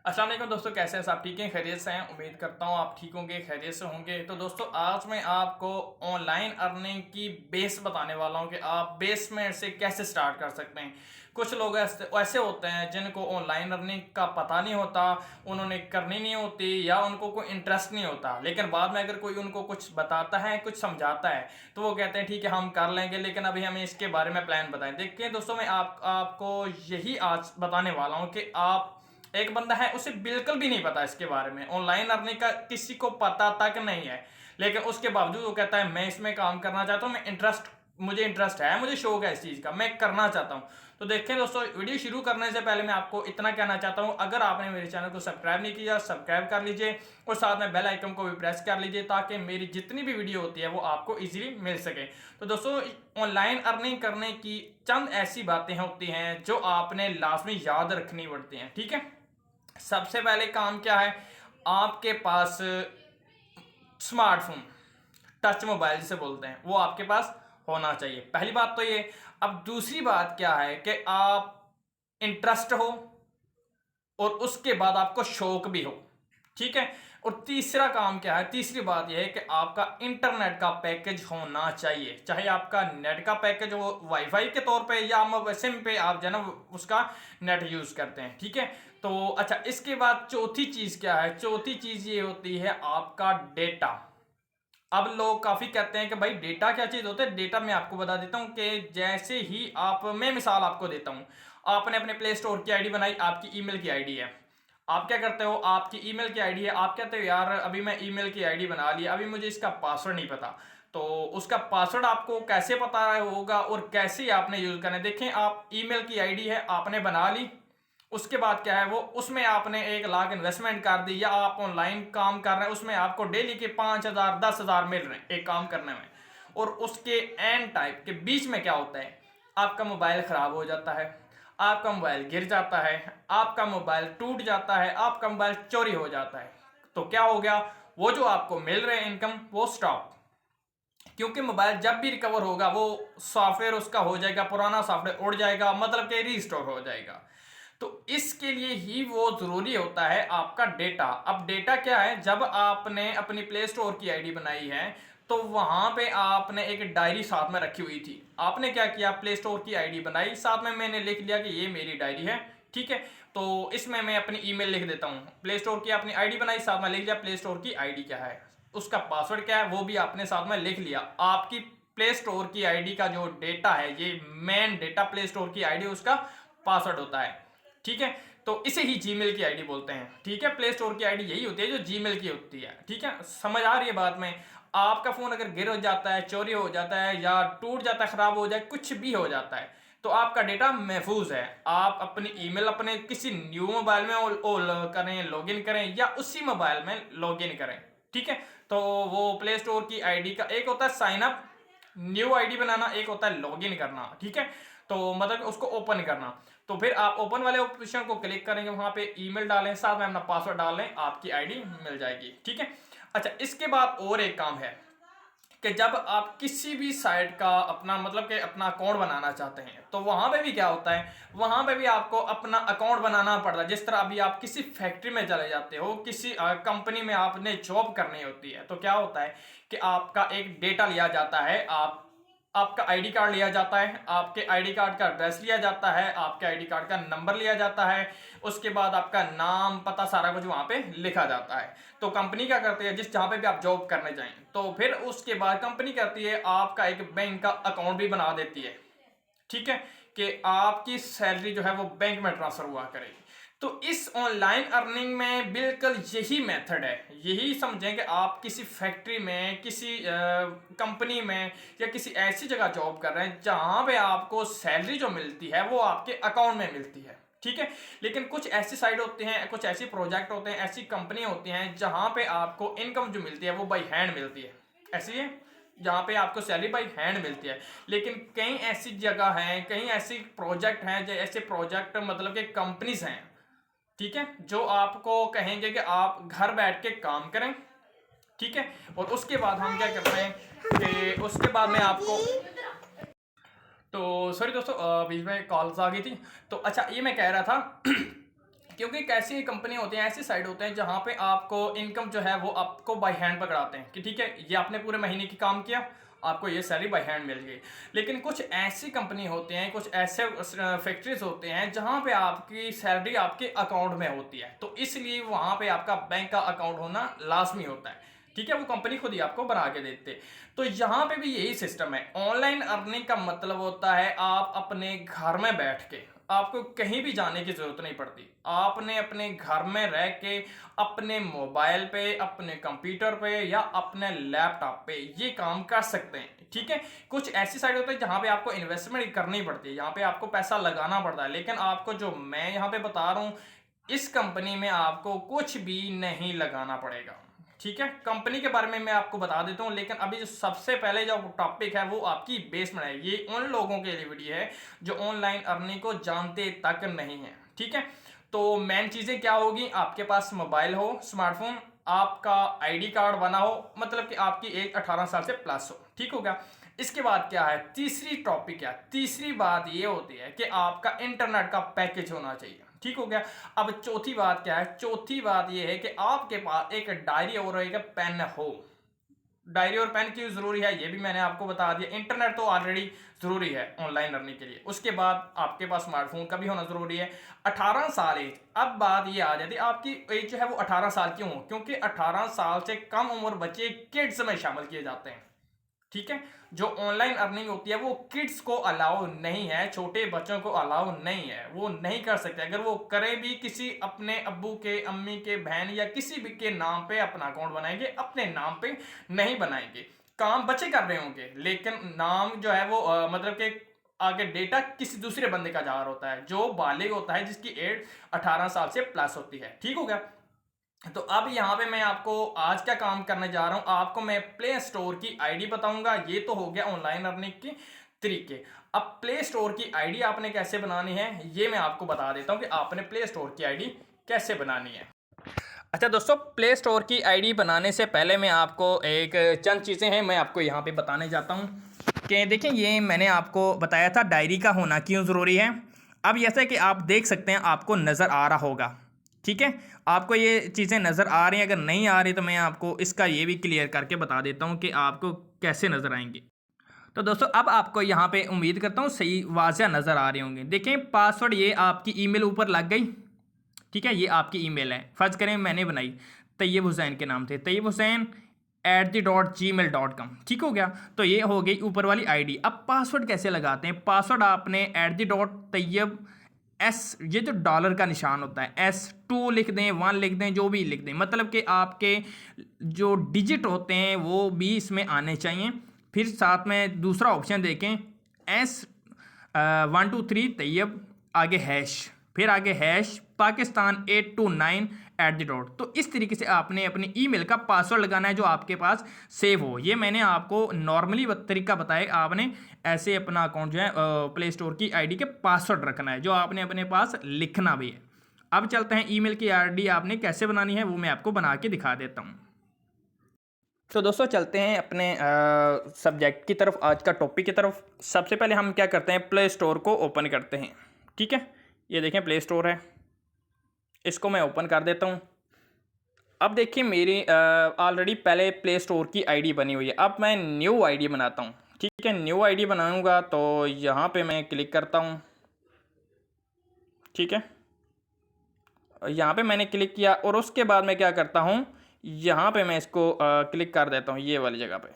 अस्सलाम वालेकुम दोस्तों, कैसे हैं? सब ठीक हैं? खैरियत से हैं? उम्मीद करता हूँ आप ठीक होंगे, खैरियत से होंगे। तो दोस्तों, आज मैं आपको ऑनलाइन अर्निंग की बेस बताने वाला हूँ कि आप बेसमेंट से कैसे स्टार्ट कर सकते हैं। कुछ लोग ऐसे ऐसे होते हैं जिनको ऑनलाइन अर्निंग का पता नहीं होता, उन्होंने करनी नहीं होती या उनको कोई इंटरेस्ट नहीं होता, लेकिन बाद में अगर कोई उनको कुछ बताता है, कुछ समझाता है, तो वो कहते हैं ठीक है हम कर लेंगे, लेकिन अभी हमें इसके बारे में प्लान बताएं। देखिए दोस्तों, मैं आपको यही आज बताने वाला हूँ कि आप एक बंदा है उसे बिल्कुल भी नहीं पता इसके बारे में, ऑनलाइन अर्निंग का किसी को पता तक नहीं है, लेकिन उसके बावजूद वो कहता है मैं इसमें काम करना चाहता हूँ, मुझे इंटरेस्ट है, मुझे शौक है इस चीज़ का, मैं करना चाहता हूँ। तो देखें दोस्तों, वीडियो शुरू करने से पहले मैं आपको इतना कहना चाहता हूँ, अगर आपने मेरे चैनल को सब्सक्राइब नहीं किया, सब्सक्राइब कर लीजिए और साथ में बेल आइकन को भी प्रेस कर लीजिए ताकि मेरी जितनी भी वीडियो होती है वो आपको इजीली मिल सके। तो दोस्तों, ऑनलाइन अर्निंग करने की चंद ऐसी बातें होती हैं जो आपने लाजमी याद रखनी पड़ती हैं, ठीक है। सबसे पहले काम क्या है, आपके पास स्मार्टफोन, टच मोबाइल जिसे बोलते हैं, वो आपके पास होना चाहिए। पहली बात तो ये। अब दूसरी बात क्या है कि आप इंटरेस्ट हो और उसके बाद आपको शौक भी हो, ठीक है। और तीसरा काम क्या है, तीसरी बात यह है कि आपका इंटरनेट का पैकेज होना चाहिए, चाहे आपका नेट का पैकेज हो वाईफाई के तौर पे या सिम पे आप जो है ना उसका नेट यूज करते हैं, ठीक है। तो अच्छा, इसके बाद चौथी चीज क्या है, चौथी चीज ये होती है आपका डेटा। अब लोग काफी कहते हैं कि भाई डेटा क्या चीज होता है। डेटा मैं आपको बता देता हूँ कि जैसे ही मैं मिसाल आपको देता हूँ, आपने अपने प्ले स्टोर की आईडी बनाई, आपकी ईमेल की आईडी है। आप क्या करते हो, आपकी ईमेल की आईडी है, आप कहते हो यार अभी मैं ईमेल की आईडी बना ली, अभी मुझे इसका पासवर्ड नहीं पता। तो उसका पासवर्ड आपको कैसे पता होगा और कैसे आपने यूज करना है। देखें, आप ईमेल की आईडी है आपने बना ली, उसके बाद क्या है, वो उसमें आपने 1 लाख इन्वेस्टमेंट कर दी या आप ऑनलाइन काम कर रहे हैं, उसमें आपको डेली के 5,000 10,000 मिल रहे हैं एक काम करने में। और उसके एंड टाइप के बीच में क्या होता है, आपका मोबाइल खराब हो जाता है, आपका मोबाइल गिर जाता है, आपका मोबाइल टूट जाता है, आपका मोबाइल चोरी हो जाता है। तो क्या हो गया, वो जो आपको मिल रहे हैं इनकम वो स्टॉप। क्योंकि मोबाइल जब भी रिकवर होगा वो सॉफ्टवेयर उसका हो जाएगा, पुराना सॉफ्टवेयर उड़ जाएगा, मतलब कि रीस्टोर हो जाएगा। तो इसके लिए ही वो जरूरी होता है आपका डेटा। अब डेटा क्या है, जब आपने अपनी प्ले स्टोर की आईडी बनाई है तो वहां पे आपने एक डायरी साथ में रखी हुई थी। आपने क्या किया, प्ले स्टोर की आईडी बनाई, साथ में मैंने लिख लिया कि ये मेरी डायरी है, ठीक है। तो इसमें मैं अपनी ईमेल लिख देता हूँ, प्ले स्टोर की अपनी आईडी बनाई, साथ में लिख लिया प्ले स्टोर की आईडी क्या है, उसका पासवर्ड क्या है वो भी आपने साथ में लिख लिया। आपकी प्ले स्टोर की आईडी का जो डेटा है, ये मेन डेटा प्ले स्टोर की आईडी उसका पासवर्ड होता है, ठीक है। तो इसे ही जीमेल की आईडी बोलते हैं, ठीक है। प्ले स्टोर की आईडी यही होती है जो जीमेल की होती है, ठीक है। समझ आ रही है बात में। आपका फोन अगर गिर हो जाता है, चोरी हो जाता है या टूट जाता है, खराब हो जाए, कुछ भी हो जाता है, तो आपका डेटा महफूज है। आप अपनी ईमेल अपने किसी न्यू मोबाइल में करें, लॉगिन करें या उसी मोबाइल में लॉगिन करें, ठीक है। तो वो प्ले स्टोर की आईडी का एक होता है साइन अप, न्यू आईडी बनाना, एक होता है लॉगिन करना, ठीक है। तो मतलब उसको ओपन करना। तो फिर आप ओपन वाले ऑप्शन को क्लिक करेंगे, वहां पे ईमेल डालें, साथ में अपना पासवर्ड डालें, आपकी आईडी मिल जाएगी, ठीक है। अच्छा, इसके बाद और एक काम है कि जब आप किसी भी साइट का अपना मतलब कि अपना अकाउंट बनाना चाहते हैं तो वहां पे भी क्या होता है, वहां पे भी आपको अपना अकाउंट बनाना पड़ता है। जिस तरह अभी आप किसी फैक्ट्री में चले जाते हो, किसी कंपनी में आपने जॉब करनी होती है, तो क्या होता है कि आपका एक डेटा लिया जाता है, आपका आईडी कार्ड लिया जाता है, आपके आईडी कार्ड का एड्रेस लिया जाता है, आपके आईडी कार्ड का नंबर लिया जाता है, उसके बाद आपका नाम पता सारा कुछ वहां पे लिखा जाता है। तो कंपनी क्या करती है, जिस जहां पे भी आप जॉब करने जाएं, तो फिर उसके बाद कंपनी करती है आपका एक बैंक का अकाउंट भी बना देती है, ठीक है, कि आपकी सैलरी जो है वो बैंक में ट्रांसफर हुआ करेगी। तो इस ऑनलाइन अर्निंग में बिल्कुल यही मेथड है। यही समझें कि आप किसी फैक्ट्री में, किसी कंपनी में या किसी ऐसी जगह जॉब कर रहे हैं जहां पे आपको सैलरी जो मिलती है वो आपके अकाउंट में मिलती है, ठीक है। लेकिन कुछ ऐसी साइट होते हैं, कुछ ऐसे प्रोजेक्ट होते हैं, ऐसी कंपनी होती हैं जहां पे आपको इनकम जो मिलती है वो बाई हैंड मिलती है, ऐसी है जहाँ पे आपको सैलरी बाई हैंड मिलती है। लेकिन कई ऐसी जगह हैं, कई ऐसी प्रोजेक्ट हैं, जो ऐसे प्रोजेक्ट मतलब कि कंपनीज हैं, ठीक है, जो आपको कहेंगे कि आप घर बैठ के काम करें, ठीक है। और उसके बाद हम क्या करते हैं कि उसके बाद में आपको, तो सॉरी दोस्तों, बीच में कॉल्स आ गई थी। तो अच्छा, ये मैं कह रहा था क्योंकि कैसी कंपनी होती हैं, ऐसी साइट होते हैं जहां पे आपको इनकम जो है वो आपको बाय हैंड पकड़ाते हैं कि ठीक है ये आपने पूरे महीने की काम किया, आपको ये सैलरी बाय हैंड मिल गई। लेकिन कुछ ऐसी कंपनी होती हैं, कुछ ऐसे फैक्ट्रीज होते हैं जहां पे आपकी सैलरी आपके अकाउंट में होती है, तो इसलिए वहां पे आपका बैंक का अकाउंट होना लाजमी होता है। ठीक है, वो कंपनी खुद ही आपको बना के देते। तो यहाँ पे भी यही सिस्टम है। ऑनलाइन अर्निंग का मतलब होता है आप अपने घर में बैठ के, आपको कहीं भी जाने की जरूरत नहीं पड़ती, आपने अपने घर में रह के अपने मोबाइल पे, अपने कंप्यूटर पे या अपने लैपटॉप पे ये काम कर सकते हैं। ठीक है, कुछ ऐसी साइट होती है जहां पे आपको इन्वेस्टमेंट करनी पड़ती है, यहाँ पे आपको पैसा लगाना पड़ता है, लेकिन आपको जो मैं यहाँ पे बता रहा हूँ इस कंपनी में आपको कुछ भी नहीं लगाना पड़ेगा। ठीक है, कंपनी के बारे में मैं आपको बता देता हूँ, लेकिन अभी जो सबसे पहले जो टॉपिक है वो आपकी बेसमेंट है। ये उन लोगों के लिए वीडियो है जो ऑनलाइन अर्निंग को जानते तक नहीं है। ठीक है, तो मेन चीजें क्या होगी, आपके पास मोबाइल हो, स्मार्टफोन, आपका आईडी कार्ड बना हो, मतलब कि आपकी एज 18 साल से प्लस हो। ठीक हो गया। इसके बाद क्या है, तीसरी टॉपिक क्या, तीसरी बात ये होती है कि आपका इंटरनेट का पैकेज होना चाहिए। ठीक हो गया। अब चौथी बात क्या है, चौथी बात यह है कि आपके पास एक डायरी और एक पेन हो। डायरी और पेन क्यों जरूरी है ये भी मैंने आपको बता दिया। इंटरनेट तो ऑलरेडी जरूरी है ऑनलाइन लर्निंग के लिए। उसके बाद आपके पास स्मार्टफोन का भी होना जरूरी है। 18 साल एज, अब बात ये आ जाती है आपकी एज जो है वो 18 साल क्यों हो, क्योंकि 18 साल से कम उम्र बच्चे किड्स में शामिल किए जाते हैं। ठीक है, जो ऑनलाइन अर्निंग होती है वो किड्स को अलाउ नहीं है, छोटे बच्चों को अलाउ नहीं है, वो नहीं कर सकते। अगर वो करें भी किसी अपने अब्बू के, अम्मी के, बहन या किसी भी के नाम पे अपना अकाउंट बनाएंगे, अपने नाम पे नहीं बनाएंगे। काम बच्चे कर रहे होंगे लेकिन नाम जो है वो मतलब कि आगे डेटा किसी दूसरे बंदे का जा रहा होता है जो बालिग होता है, जिसकी एज 18 साल से प्लस होती है। ठीक हो गया। तो अब यहाँ पे मैं आपको आज क्या काम करने जा रहा हूँ, आपको मैं प्ले स्टोर की आईडी बताऊंगा। ये तो हो गया ऑनलाइन अर्निंग के तरीके। अब प्ले स्टोर की आईडी आपने कैसे बनानी है ये मैं आपको बता देता हूँ कि आपने प्ले स्टोर की आईडी कैसे बनानी है। अच्छा दोस्तों, प्ले स्टोर की आईडी बनाने से पहले मैं आपको एक चंद चीज़ें हैं मैं आपको यहाँ पे बताने जाता हूँ कि देखिए, ये मैंने आपको बताया था डायरी का होना क्यों ज़रूरी है। अब जैसे कि आप देख सकते हैं, आपको नज़र आ रहा होगा। ठीक है, आपको ये चीज़ें नज़र आ रही हैं, अगर नहीं आ रही तो मैं आपको इसका ये भी क्लियर करके बता देता हूँ कि आपको कैसे नज़र आएंगे। तो दोस्तों, अब आपको यहाँ पे उम्मीद करता हूँ सही वाज़ह नज़र आ रहे होंगे। देखें, पासवर्ड ये आपकी ईमेल ऊपर लग गई। ठीक है, ये आपकी ईमेल है, फ़र्ज़ करें मैंने बनाई, तैयब हुसैन के नाम थे, तैयब हुसैन @gmail.com। ठीक हो गया। तो ये हो गई ऊपर वाली आईडी। अब पासवर्ड कैसे लगाते हैं, पासवर्ड आपने @तैयब एस, ये जो डॉलर का निशान होता है, S2 लिख दें, 1 लिख दें, जो भी लिख दें, मतलब कि आपके जो डिजिट होते हैं वो भी इसमें आने चाहिए। फिर साथ में दूसरा ऑप्शन देखें, S123 तैयब, आगे हैश, फिर आगे हैश पाकिस्तान 829 @ तो इस तरीके से आपने अपनी ईमेल का पासवर्ड लगाना है जो आपके पास सेव हो। ये मैंने आपको नॉर्मली तरीका बताया, आपने ऐसे अपना अकाउंट जो है प्ले स्टोर की आईडी के पासवर्ड रखना है जो आपने अपने पास लिखना भी है। अब चलते हैं ईमेल की आईडी आपने कैसे बनानी है वो मैं आपको बना के दिखा देता हूँ। तो दोस्तों, चलते हैं अपने सब्जेक्ट की तरफ, आज का टॉपिक की तरफ। सबसे पहले हम क्या करते हैं, प्ले स्टोर को ओपन करते हैं। ठीक है, ये देखें प्ले स्टोर है, इसको मैं ओपन कर देता हूँ। अब देखिए, मेरी ऑलरेडी पहले प्ले स्टोर की आईडी बनी हुई है। अब मैं न्यू आईडी बनाता हूँ। ठीक है, न्यू आईडी बनाऊँगा तो यहाँ पे मैं क्लिक करता हूँ। ठीक है, यहाँ पे मैंने क्लिक किया और उसके बाद मैं क्या करता हूँ, यहाँ पे मैं इसको क्लिक कर देता हूँ, ये वाली जगह पे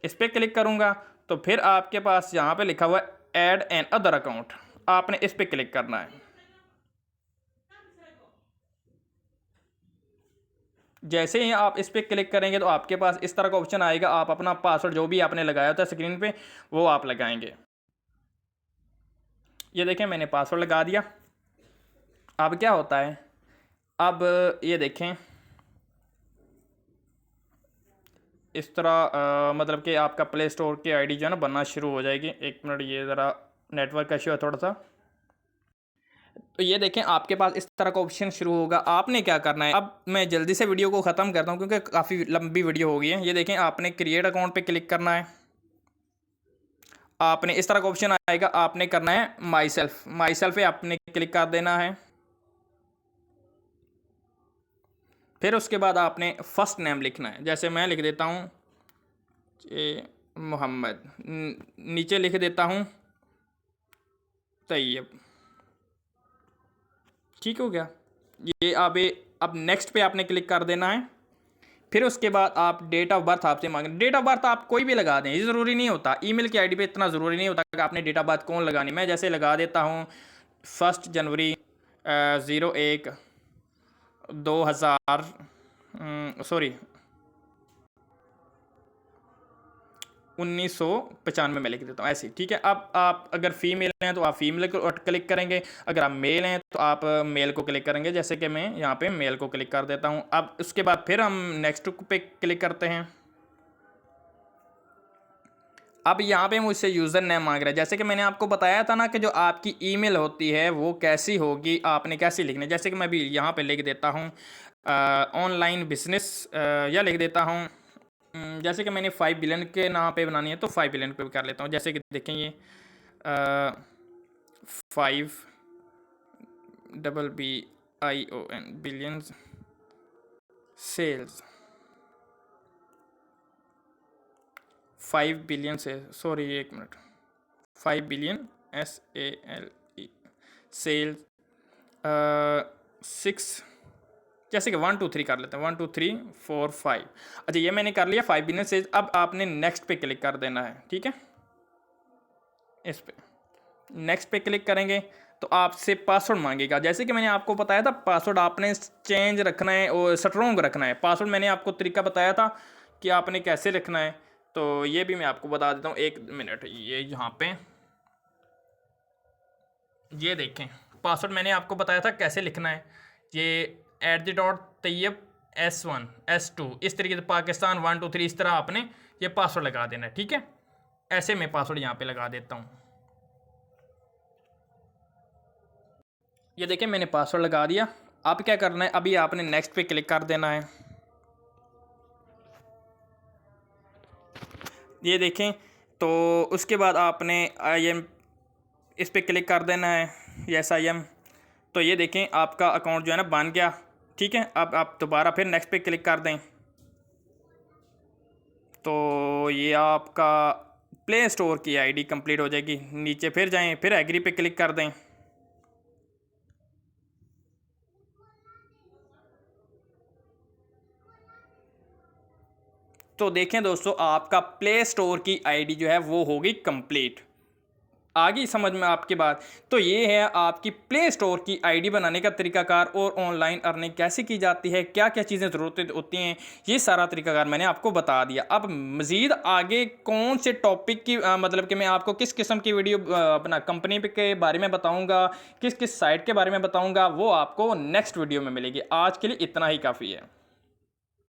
इस पर क्लिक करूँगा तो फिर आपके पास यहाँ पे लिखा हुआ है ऐड एन अदर अकाउंट, आपने इस पर क्लिक करना है। जैसे ही आप इस पर क्लिक करेंगे तो आपके पास इस तरह का ऑप्शन आएगा, आप अपना पासवर्ड जो भी आपने लगाया था स्क्रीन पे वो आप लगाएंगे। ये देखें, मैंने पासवर्ड लगा दिया। अब क्या होता है, अब ये देखें इस तरह मतलब कि आपका प्ले स्टोर की आईडी जो है ना बनना शुरू हो जाएगी। एक मिनट, ये ज़रा नेटवर्क का इशू है थोड़ा सा। तो ये देखें, आपके पास इस तरह का ऑप्शन शुरू होगा। आपने क्या करना है, अब मैं जल्दी से वीडियो को ख़त्म करता हूँ क्योंकि काफ़ी लंबी वीडियो हो गई है। ये देखें, आपने क्रिएट अकाउंट पे क्लिक करना है। आपने इस तरह का ऑप्शन आएगा, आपने करना है माई सेल्फ पे आपने क्लिक कर देना है। फिर उसके बाद आपने फर्स्ट नेम लिखना है, जैसे मैं लिख देता हूँ मोहम्मद, नीचे लिख देता हूँ तैयब। ठीक हो गया ये। अब नेक्स्ट पे आपने क्लिक कर देना है। फिर उसके बाद आप डेट ऑफ बर्थ आपसे मांगे, डेट ऑफ बर्थ आप कोई भी लगा दें, ये ज़रूरी नहीं होता, ईमेल की आईडी पे इतना ज़रूरी नहीं होता कि आपने डेट ऑफ बर्थ कौन लगानी। मैं जैसे लगा देता हूँ 1 जनवरी 01/2000 सॉरी 1995 में लिख देता हूँ ऐसे, ठीक है। अब आप अगर फीमेल हैं तो आप फीमेल को क्लिक करेंगे, अगर आप मेल हैं तो आप मेल को क्लिक करेंगे, जैसे कि मैं यहाँ पे मेल को क्लिक कर देता हूँ। अब उसके बाद फिर हम नेक्स्ट पे क्लिक करते हैं। अब यहाँ पे मुझसे यूज़र नेम मांग रहा है, जैसे कि मैंने आपको बताया था ना कि जो आपकी ईमेल होती है वो कैसी होगी, आपने कैसी लिखनी है। जैसे कि मैं भी यहाँ पे लिख देता हूँ ऑनलाइन बिजनेस, या लिख देता हूँ जैसे कि मैंने 5 बिलियन के नाम पे बनानी है तो 5 बिलियन पे कर लेता हूँ। जैसे कि देखें ये 5 बिलियन सेल्स, 5 बिलियन से sorry 1 minute 5 billion SALE sales 6, जैसे कि 1 2 3 कर लेते हैं, 1 2 3 4 5। अच्छा ये मैंने कर लिया 5 बिलियन सेल्स। अब आपने नेक्स्ट पे क्लिक कर देना है, ठीक है। इस पे नेक्स्ट पे क्लिक करेंगे तो आपसे पासवर्ड मांगेगा, जैसे कि मैंने आपको बताया था पासवर्ड आपने चेंज रखना है और स्ट्रॉन्ग रखना है। पासवर्ड मैंने आपको तरीका बताया था कि आपने कैसे रखना है, तो ये भी मैं आपको बता देता हूँ। 1 मिनट, ये यहाँ पे ये देखें पासवर्ड मैंने आपको बताया था कैसे लिखना है। ये @Tayyab S1 S2 इस तरीके से पाकिस्तान 1 2 3 इस तरह आपने ये पासवर्ड लगा देना है, ठीक है। ऐसे मैं पासवर्ड यहाँ पे लगा देता हूँ। ये देखें मैंने पासवर्ड लगा दिया। अब क्या करना है, अभी आपने नेक्स्ट पे क्लिक कर देना है। ये देखें तो उसके बाद आपने IM इस पे क्लिक कर देना है, यस IM। तो ये देखें आपका अकाउंट जो है ना बन गया, ठीक है। अब आप दोबारा फिर नेक्स्ट पे क्लिक कर दें तो ये आपका प्ले स्टोर की आईडी कंप्लीट हो जाएगी। नीचे फिर जाएं, फिर एग्री पे क्लिक कर दें। तो देखें दोस्तों आपका प्ले स्टोर की आईडी जो है वो होगी कंप्लीट। आ गई समझ में आपकी बात। तो ये है आपकी प्ले स्टोर की आईडी बनाने का तरीकाकार और ऑनलाइन अर्निंग कैसे की जाती है, क्या क्या चीज़ें ज़रूरत होती हैं, ये सारा तरीकाकार मैंने आपको बता दिया। अब मज़ीद आगे कौन से टॉपिक की मतलब कि मैं आपको किस किस्म की वीडियो अपना कंपनी के बारे में बताऊँगा, किस किस साइट के बारे में बताऊँगा, वो आपको नेक्स्ट वीडियो में मिलेगी। आज के लिए इतना ही काफ़ी है।